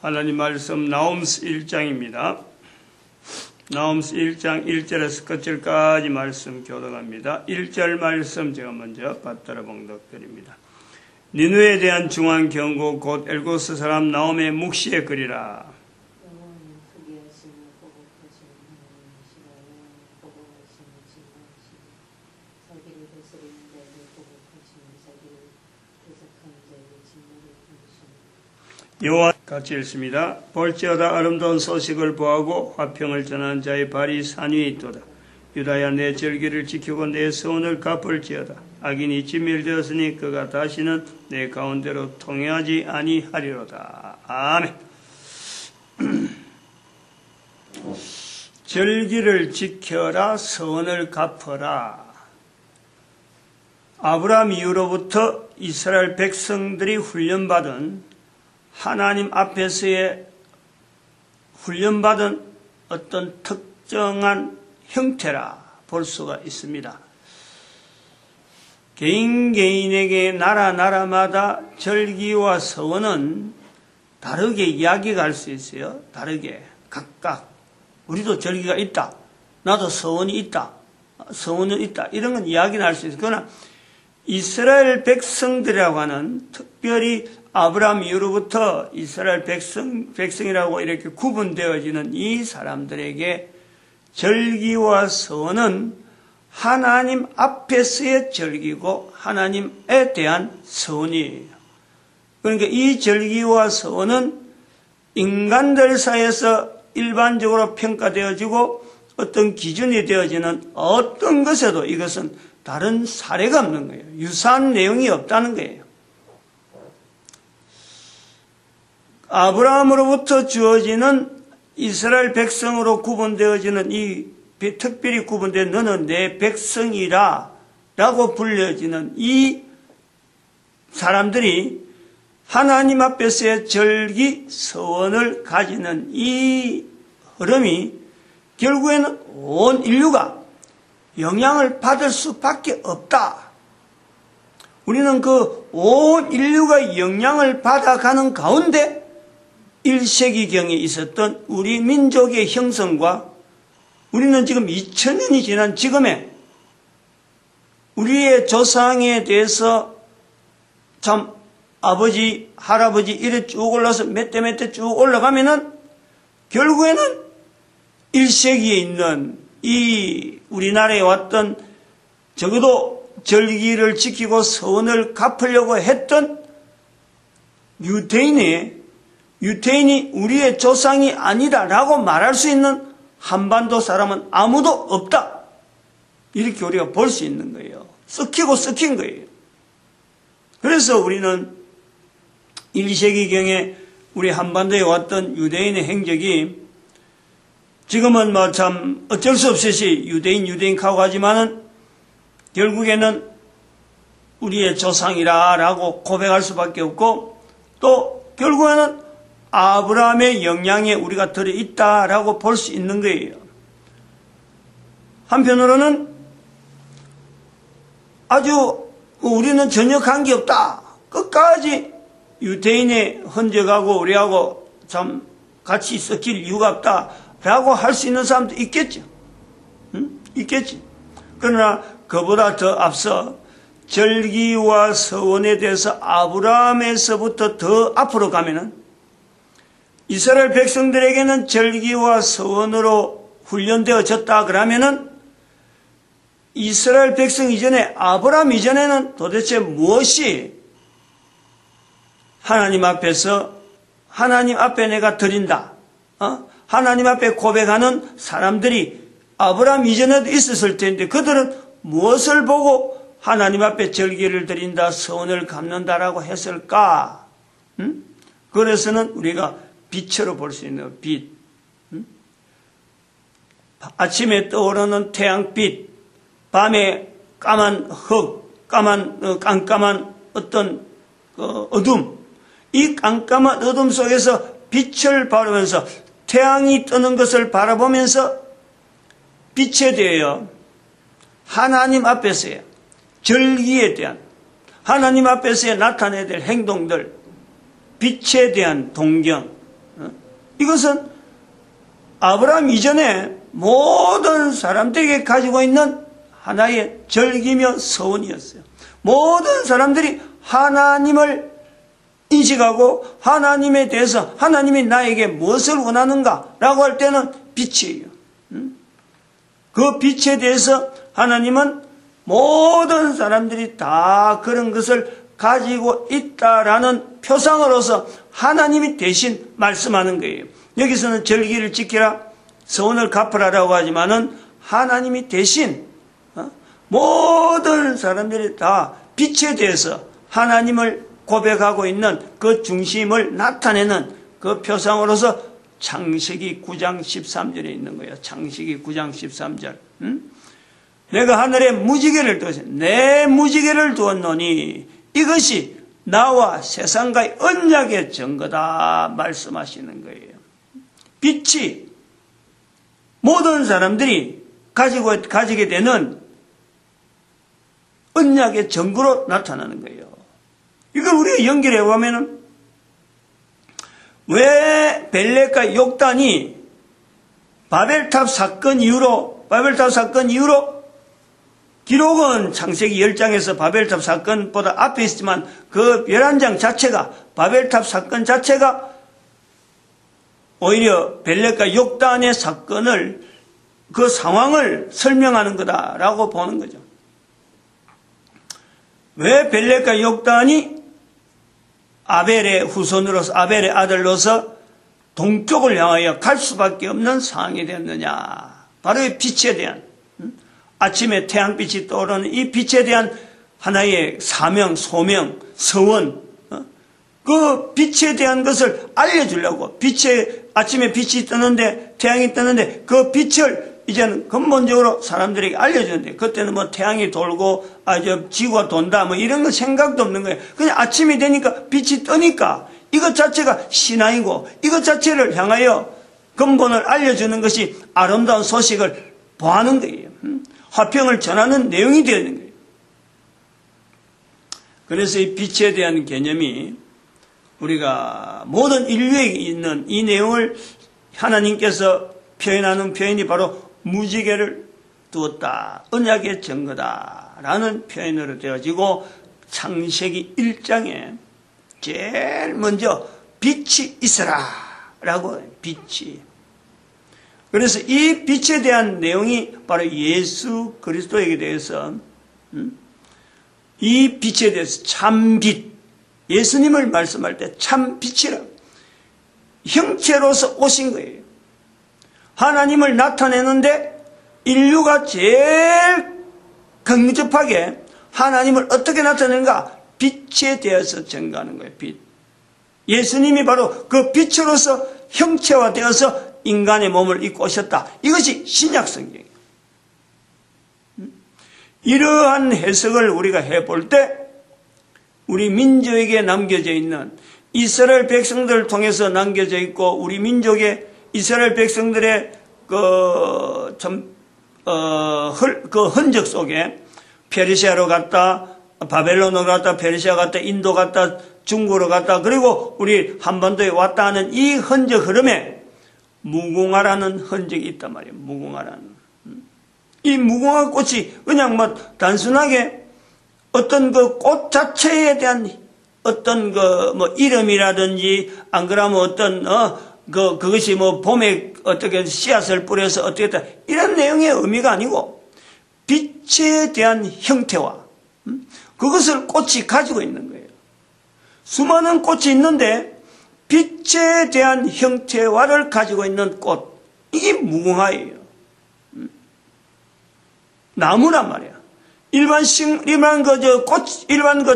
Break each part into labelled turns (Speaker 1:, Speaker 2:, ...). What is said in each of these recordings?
Speaker 1: 하나님 말씀 나홈스 1장입니다. 나홈스 1장 1절에서 끝절까지 말씀 교독합니다. 1절 말씀 제가 먼저 받들어 봉독드립니다. 니느웨에 대한 중한 경고 곧 엘고스 사람 나홈의 묵시에 그리라. 여호와 같이 읽습니다. 볼지어다 아름다운 소식을 보하고 화평을 전하는 자의 발이 산 위에 있도다. 유다야 내 절기를 지키고 내 서원을 갚을지어다. 악인이 진멸되었으니 그가 다시는 내 가운데로 통행하지 아니하리로다. 아멘. 절기를 지켜라, 서원을 갚어라. 아브라함 이후로부터 이스라엘 백성들이 훈련받은 하나님 앞에서의 훈련받은 어떤 특정한 형태라 볼 수가 있습니다. 개인에게 나라마다 절기와 서원은 다르게 이야기가 할 수 있어요. 다르게 각각 우리도 절기가 있다. 나도 서원이 있다. 서원은 있다. 이런 건 이야기는 할 수 있어요. 그러나 이스라엘 백성들이라고 하는 특별히 아브라함 이후로부터 이스라엘 백성이라고 이렇게 구분되어지는 이 사람들에게 절기와 서원은 하나님 앞에서의 절기고 하나님에 대한 서원이에요. 그러니까 이 절기와 서원은 인간들 사이에서 일반적으로 평가되어지고 어떤 기준이 되어지는 어떤 것에도 이것은 다른 사례가 없는 거예요. 유사한 내용이 없다는 거예요. 아브라함으로부터 주어지는 이스라엘 백성으로 구분되어지는 이 특별히 구분된 너는 내 백성이라 라고 불려지는 이 사람들이 하나님 앞에서의 절기 서원을 가지는 이 흐름이 결국에는 온 인류가 영향을 받을 수밖에 없다. 우리는 그 온 인류가 영향을 받아가는 가운데 1세기경에 있었던 우리 민족의 형성과 우리는 지금 2000년이 지난 지금의 우리의 조상에 대해서 참 아버지, 할아버지 이래 쭉 올라서 몇 대 쭉 올라가면은 결국에는 1세기에 있는 이 우리나라에 왔던 적어도 절기를 지키고 서원을 갚으려고 했던 유태인이 우리의 조상이 아니다라고 말할 수 있는 한반도 사람은 아무도 없다. 이렇게 우리가 볼 수 있는 거예요. 섞인 거예요. 그래서 우리는 1세기경에 우리 한반도에 왔던 유대인의 행적이 지금은 뭐 참 어쩔 수 없이 유대인 하고 하지만은 결국에는 우리의 조상이라고 고백할 수밖에 없고 또 결국에는 아브라함의 영향에 우리가 들어있다라고 볼 수 있는 거예요. 한편으로는 아주 우리는 전혀 관계없다. 끝까지 유대인의 흔적하고 우리하고 참 같이 섞일 이유가 없다라고 할 수 있는 사람도 있겠죠. 있겠지. 그러나 그보다 더 앞서 절기와 서원에 대해서 아브라함에서부터 더 앞으로 가면은 이스라엘 백성들에게는 절기와 서원으로 훈련되어졌다 그러면은 이스라엘 백성 이전에 아브라함 이전에는 도대체 무엇이 하나님 앞에서 하나님 앞에 내가 드린다. 하나님 앞에 고백하는 사람들이 아브라함 이전에도 있었을 텐데 그들은 무엇을 보고 하나님 앞에 절기를 드린다, 서원을 갚는다라고 했을까? 그래서는 우리가 빛으로 볼 수 있는 빛. 아침에 떠오르는 태양빛, 밤에 까만 흙, 깜깜한 어떤 어둠. 이 깜깜한 어둠 속에서 빛을 바라보면서 태양이 뜨는 것을 바라보면서 빛에 대하여 하나님 앞에서의 절기에 대한 하나님 앞에서 나타내야 될 행동들, 빛에 대한 동경, 이것은 아브라함 이전에 모든 사람들에게 가지고 있는 하나의 절기며 서원이었어요. 모든 사람들이 하나님을 인식하고 하나님에 대해서 하나님이 나에게 무엇을 원하는가 라고 할 때는 빛이에요. 그 빛에 대해서 하나님은 모든 사람들이 다 그런 것을 가지고 있다라는 표상으로서 하나님이 대신 말씀하는 거예요. 여기서는 절기를 지키라, 서원을 갚으라라고 하지만은 하나님이 대신 모든 사람들이 다 빛에 대해서 하나님을 고백하고 있는 그 중심을 나타내는 그 표상으로서 창세기 9장 13절에 있는 거예요. 창세기 9장 13절. 내가 하늘에 무지개를 두었으니 내 무지개를 두었노니 이것이 나와 세상과의 언약의 증거다 말씀하시는 거예요. 빛이 모든 사람들이 가지게 되는 언약의 증거로 나타나는 거예요. 이걸 우리가 연결해 보면은 왜 벨렉과 욕단이 바벨탑 사건 이후로 기록은 창세기 10장에서 바벨탑 사건보다 앞에 있지만 그 11장 자체가 바벨탑 사건 자체가 오히려 벨렉과 욕단의 사건을 그 상황을 설명하는 거다라고 보는 거죠. 왜 벨렉과 욕단이 아벨의 후손으로서 아벨의 아들로서 동쪽을 향하여 갈 수밖에 없는 상황이 되었느냐. 바로 이 빛에 대한 아침에 태양빛이 떠오르는 이 빛에 대한 하나의 사명, 소명, 서원, 그 빛에 대한 것을 알려주려고 아침에 빛이 뜨는데 태양이 뜨는데 그 빛을 이제는 근본적으로 사람들에게 알려주는데 그때는 뭐 태양이 돌고 지구가 돈다 뭐 이런 거 생각도 없는 거예요. 그냥 아침이 되니까 빛이 뜨니까 이것 자체가 신앙이고 이것 자체를 향하여 근본을 알려주는 것이 아름다운 소식을 보하는 거예요. 화평을 전하는 내용이 되어 있는 거예요. 그래서 이 빛에 대한 개념이 우리가 모든 인류에 있는 이 내용을 하나님께서 표현하는 표현이 바로 무지개를 두었다. 언약의 증거다. 라는 표현으로 되어지고 창세기 1장에 제일 먼저 빛이 있어라. 라고 해요. 빛이. 그래서 이 빛에 대한 내용이 바로 예수 그리스도에게 대해서 이 빛에 대해서 참빛. 예수님을 말씀할 때 참빛이라. 형체로서 오신 거예요. 하나님을 나타내는데 인류가 제일 근접하게 하나님을 어떻게 나타내는가? 빛에 대해서 증거하는 거예요. 빛. 예수님이 바로 그 빛으로서 형체화되어서 인간의 몸을 입고 오셨다. 이것이 신약 성경이에요. 이러한 해석을 우리가 해볼 때 우리 민족에게 남겨져 있는 이스라엘 백성들을 통해서 남겨져 있고 우리 민족의 이스라엘 백성들의 그 흔적 속에 페르시아로 갔다, 바벨론으로 갔다, 페르시아 갔다, 인도 갔다, 중국으로 갔다, 그리고 우리 한반도에 왔다 하는 이 흔적 흐름에 무궁화라는 흔적이 있단 말이에요. 무궁화라는. 이 무궁화 꽃이 그냥 뭐 단순하게 어떤 그 꽃 자체에 대한 어떤 그 뭐 이름이라든지 안 그러면 어떤 그것이 뭐 봄에 어떻게 씨앗을 뿌려서 어떻게 했다 이런 내용의 의미가 아니고 빛에 대한 형태와 그것을 꽃이 가지고 있는 거예요. 수많은 꽃이 있는데 빛에 대한 형태화를 가지고 있는 꽃, 이게 무궁화예요. 나무란 말이야. 일반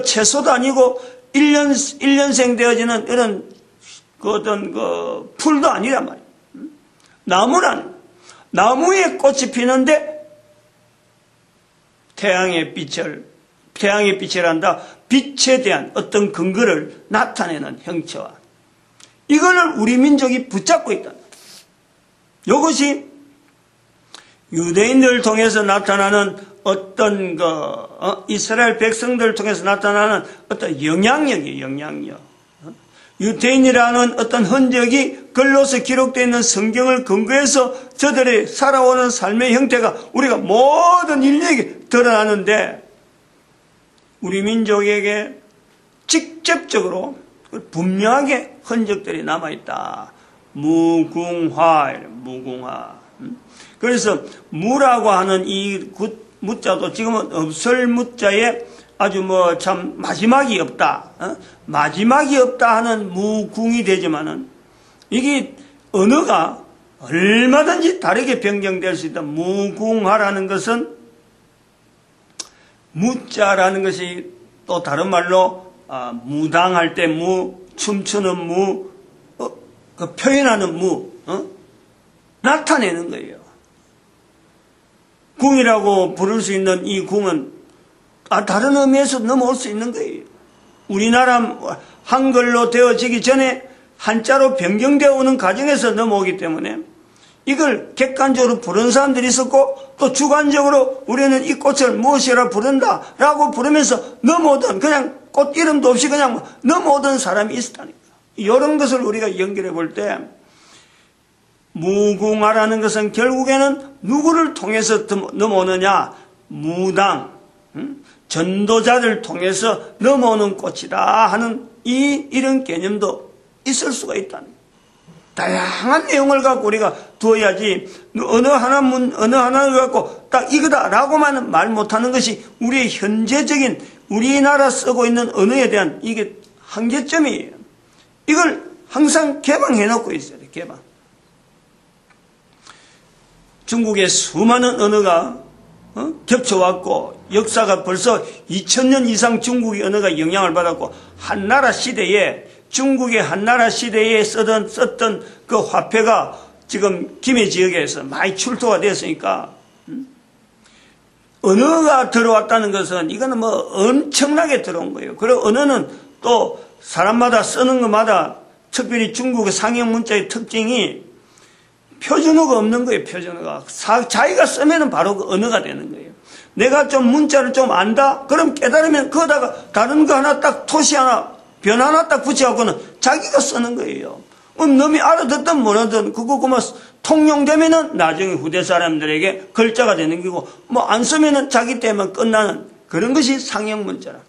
Speaker 1: 채소도 아니고 1년생 되어지는 이런 어떤 풀도 아니란 말이야. 나무에 꽃이 피는데 태양의 빛이란다. 빛에 대한 어떤 근거를 나타내는 형체와 이거를 우리 민족이 붙잡고 있다. 이것이 유대인들을 통해서 나타나는 어떤 이스라엘 백성들을 통해서 나타나는 어떤 영향력이에요. 영향력. 유대인이라는 어떤 흔적이 글로서 기록되어 있는 성경을 근거해서 저들의 살아오는 삶의 형태가 우리가 모든 인류에게 드러나는데 우리 민족에게 직접적으로 분명하게 흔적들이 남아있다. 무궁화. 그래서 무라고 하는 이 무자도 지금은 없을 무자에 아주 참 마지막이 없다. 마지막이 없다 하는 무궁이 되지만은 이게 언어가 얼마든지 다르게 변경될 수 있다. 무궁화라는 것은 무자라는 것이 또 다른 말로 무당할 때 무, 춤추는 무, 그 표현하는 무, 나타내는 거예요. 궁이라고 부를 수 있는 이 궁은 다른 의미에서 넘어올 수 있는 거예요. 우리나라 한글로 되어지기 전에 한자로 변경되어 오는 과정에서 넘어오기 때문에 이걸 객관적으로 부르는 사람들이 있었고 또 주관적으로 우리는 이 꽃을 무엇이라 부른다라고 부르면서 넘어오던 그냥 꽃 이름도 없이 그냥 넘어오던 사람이 있었다니까. 이런 것을 우리가 연결해 볼 때 무궁화라는 것은 결국에는 누구를 통해서 넘어오느냐? 무당, 전도자를 통해서 넘어오는 꽃이다 하는 이런 개념도 있을 수가 있다는 거예요. 다양한 내용을 갖고 우리가 두어야지 어느 하나를 갖고 딱 이거다라고만 말 못하는 것이 우리의 현재적인 우리나라 쓰고 있는 언어에 대한 이게 한계점이에요. 이걸 항상 개방해 놓고 있어야 돼. 개방. 중국의 수많은 언어가 겹쳐왔고 역사가 벌써 2000년 이상 중국의 언어가 영향을 받았고 한나라 시대에 중국의 한나라 시대에 썼던 그 화폐가 지금 김해 지역에서 많이 출토가 되었으니까 언어가 들어왔다는 것은 이거는 엄청나게 들어온 거예요. 그리고 언어는 또 사람마다 쓰는 것마다 특별히 중국의 상형 문자의 특징이 표준어가 없는 거예요. 표준어가 자기가 쓰면은 바로 그 언어가 되는 거예요. 내가 좀 문자를 좀 안다? 그럼 깨달으면 거기다가 다른 거 하나 딱 토시 하나 변 하나 딱 붙여갖고는 자기가 쓰는 거예요. 남이 알아듣든 모르든 그거 그만 통용되면은 나중에 후대 사람들에게 글자가 되는 거고 안 쓰면은 자기 때만 끝나는 그런 것이 상형 문자라.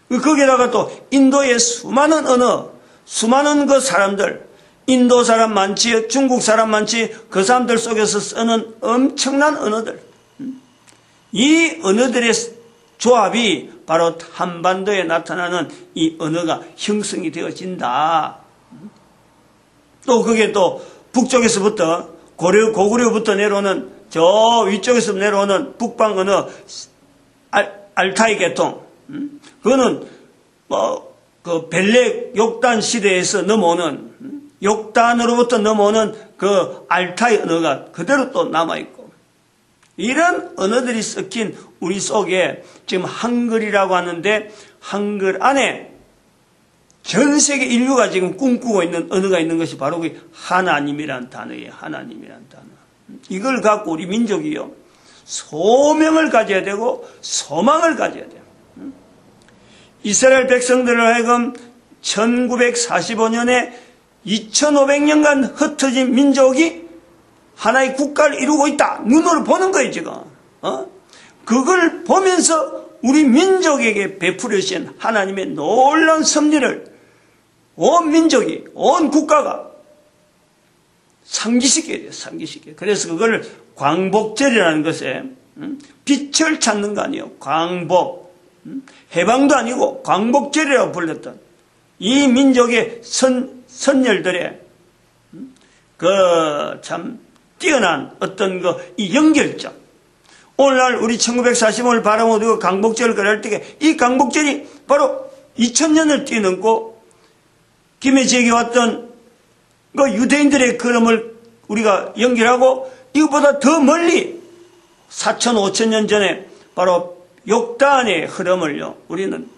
Speaker 1: 거기다가 또 인도의 수많은 언어, 수많은 그 사람들, 인도 사람 많지, 중국 사람 많지, 그 사람들 속에서 쓰는 엄청난 언어들. 이 언어들의 조합이 바로 한반도에 나타나는 이 언어가 형성이 되어진다. 또 그게 또 북쪽에서부터 고구려부터 내려오는 저 위쪽에서 내려오는 북방 언어 알타이 계통. 그거는 그 벨렉 욕단 시대에서 넘어오는 욕단으로부터 넘어오는 그 알타이 언어가 그대로 또 남아있고 이런 언어들이 섞인 우리 속에 지금 한글이라고 하는데 한글 안에 전 세계 인류가 지금 꿈꾸고 있는 언어가 있는 것이 바로 그 하나님이란 단어예요. 하나님이란 단어. 이걸 갖고 우리 민족이요. 소명을 가져야 되고 소망을 가져야 돼요. 이스라엘 백성들을 하여금 1945년에 2500년간 흩어진 민족이 하나의 국가를 이루고 있다. 눈으로 보는 거예요, 지금. 그걸 보면서 우리 민족에게 베풀으신 하나님의 놀라운 섭리를 온 민족이, 온 국가가 상기시켜야 돼요, 상기시켜요. 그래서 그걸 광복절이라는 것에 빛을 찾는 거 아니에요. 광복. 해방도 아니고 광복절이라고 불렸던 이 민족의 선열들의 그 참 뛰어난 어떤 이 연결점. 오늘날 우리 1945년을 바라보고 광복절을 그럴 때 이 광복절이 바로 2000년을 뛰어넘고 김해 지역에 왔던 그 유대인들의 걸음을 우리가 연결하고 이것보다 더 멀리 4천 5천 년 전에 바로 욕단의 흐름을요 우리는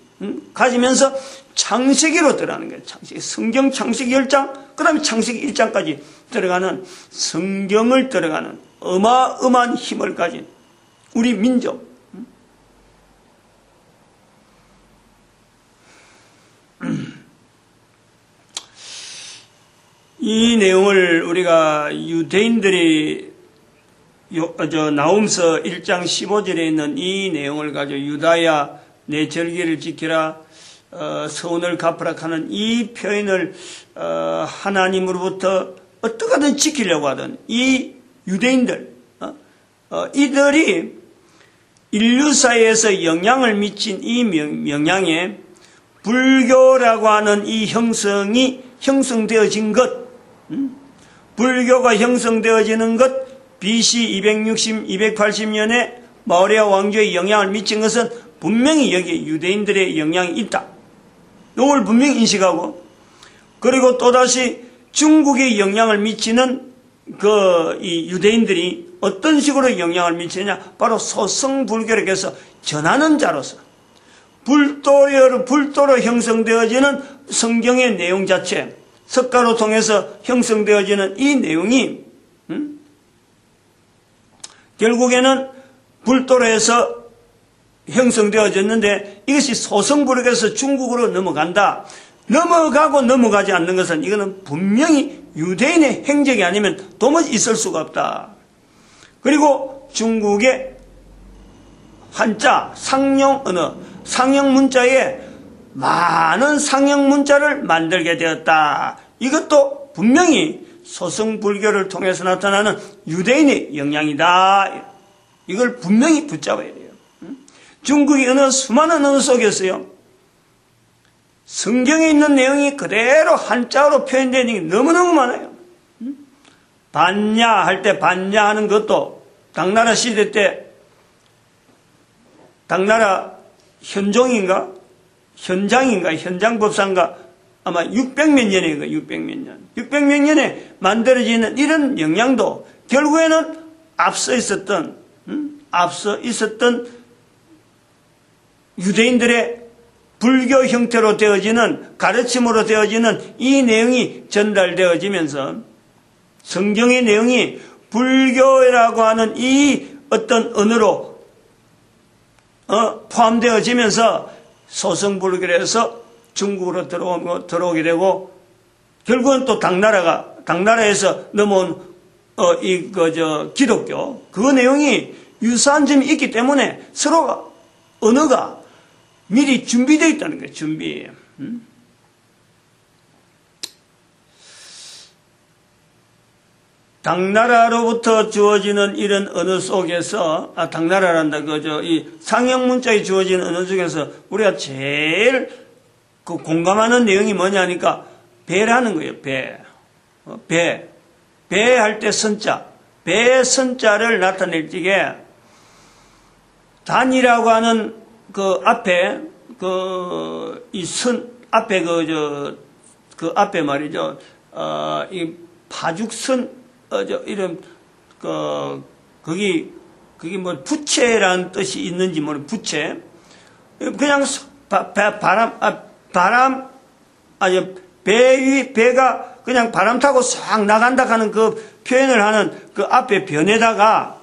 Speaker 1: 가지면서 창세기로 들어가는 거예요. 창세기. 성경 창세기 10장 그 다음에 창세기 1장까지 들어가는 성경을 들어가는 어마어마한 힘을 가진 우리 민족. 이 내용을 우리가 유대인들이 나훔서 1장 15절에 있는 이 내용을 가지고 유다야 내 절기를 지키라 서운을 갚으라 하는 이 표현을 하나님으로부터 어떻게 하든 지키려고 하던 이 유대인들 이들이 인류 사회에서 영향을 미친 이 영향에 불교라고 하는 이 형성이 형성되어진 것, 불교가 형성되어지는 것, BC 280년에 마우리아 왕조의 영향을 미친 것은 분명히 여기 유대인들의 영향이 있다. 이걸 분명히 인식하고, 그리고 또다시 중국에 영향을 미치는 이 유대인들이 어떤 식으로 영향을 미치느냐? 바로 소승불교를 해서 전하는 자로서 불도로 형성되어지는 성경의 내용 자체, 석가로 통해서 형성되어지는 이 내용이 결국에는 불도로에서 형성되어졌는데 이것이 소승불교에서 중국으로 넘어간다. 넘어가고 넘어가지 않는 것은 이거는 분명히 유대인의 행적이 아니면 도무지 있을 수가 없다. 그리고 중국의 한자, 상용 언어, 상형 문자에 많은 상형 문자를 만들게 되었다. 이것도 분명히 소승불교를 통해서 나타나는 유대인의 영향이다. 이걸 분명히 붙잡아야 돼요. 중국의 언어, 수많은 언어 속에서요, 성경에 있는 내용이 그대로 한자어로 표현되는 게 너무너무 많아요. 반야 할 때 반야 하는 것도 당나라 시대 때 당나라 현종인가 현장법사인가 아마 600몇 년인가 600몇 년에 만들어지는 이런 영향도 결국에는 앞서 있었던 유대인들의 불교 형태로 되어지는 가르침으로 되어지는 이 내용이 전달되어지면서 성경의 내용이 불교라고 하는 이 어떤 언어로 포함되어지면서 소승불교에서 중국으로 들어오게 되고 결국은 또 당나라에서 넘어온 기독교 그 내용이 유사한 점이 있기 때문에 서로가 언어가 미리 준비되어 있다는 거예요. 준비. 당나라로부터 주어지는 이런 언어 속에서 당나라란다. 이 상형 문자에 주어지는 언어 중에서 우리가 제일 공감하는 내용이 뭐냐니까 배라는 거예요. 배 할 때 선자. 배 선자를 나타낼 적에 단이라고 하는 그 앞에 이 선 앞에 그 앞에 말이죠. 이 파죽선 이런 거기 뭐 부채라는 뜻이 있는지 모르 부채 그냥 바람 아니 배가 그냥 바람 타고 싹 나간다 하는 그 표현을 하는 그 앞에 변에다가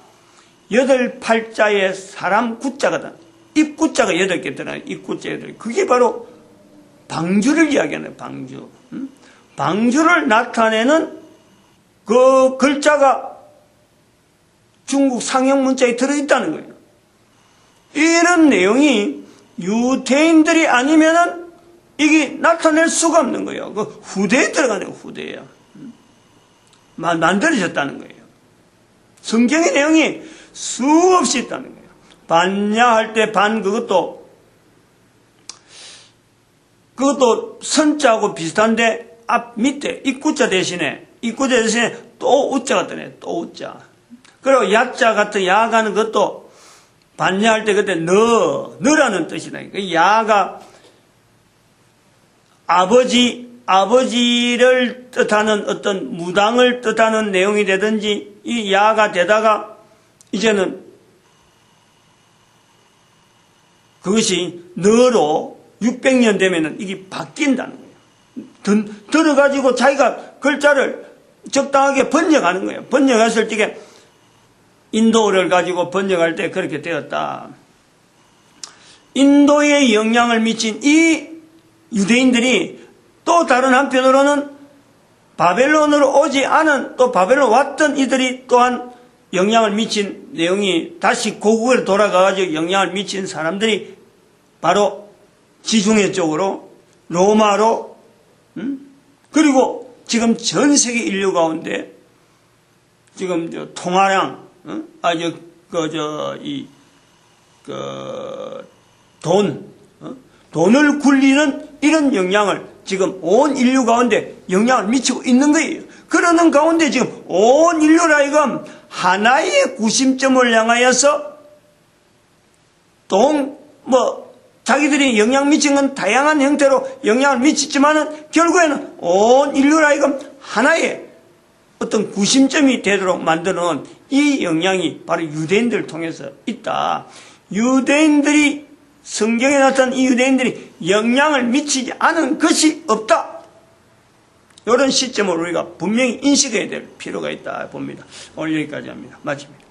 Speaker 1: 8팔자의 사람 구자거든. 입구자가 8개 들어가요. 입구자 8개. 그게 바로 방주를 이야기하는 방주. 방주를 나타내는 그 글자가 중국 상형 문자에 들어있다는 거예요. 이런 내용이 유대인들이 아니면은 이게 나타낼 수가 없는 거예요. 그 후대에 들어가네요. 후대에. 만들어졌다는 거예요. 성경의 내용이 수없이 있다는 거예요. 반야 할 때 반 그것도 선자하고 비슷한데 앞 밑에 입구자 대신에 또 우자가 뜨네. 또 우자. 그리고 야자 같은 야가는 것도 반야 할 때 그때 너라는 뜻이다. 그 야가 아버지를 뜻하는 어떤 무당을 뜻하는 내용이 되든지 이 야가 되다가 이제는 그것이 너로 600년 되면은 이게 바뀐다는 거예요. 들어가지고 자기가 글자를 적당하게 번역하는 거예요. 번역했을 때 인도어를 가지고 번역할 때 그렇게 되었다. 인도에 영향을 미친 이 유대인들이 또 다른 한편으로는 바벨론으로 오지 않은 또 바벨론 왔던 이들이 또한 영향을 미친 내용이 다시 고국으로 돌아가가지고 영향을 미친 사람들이 바로 지중해 쪽으로 로마로 그리고 지금 전 세계 인류 가운데 지금 통화량 아주 돈을 굴리는 이런 영향을 지금 온 인류 가운데 영향을 미치고 있는 거예요. 그러는 가운데 지금 온 인류를 하여금 하나의 구심점을 향하여서 자기들이 영향 미친 건 다양한 형태로 영향을 미치지만은 결국에는 온 인류를 하여금 하나의 어떤 구심점이 되도록 만드는 이 영향이 바로 유대인들을 통해서 있다. 유대인들이 성경에 나타난 이 유대인들이 영향을 미치지 않은 것이 없다. 이런 시점을 우리가 분명히 인식해야 될 필요가 있다 봅니다. 오늘 여기까지 합니다. 마칩니다.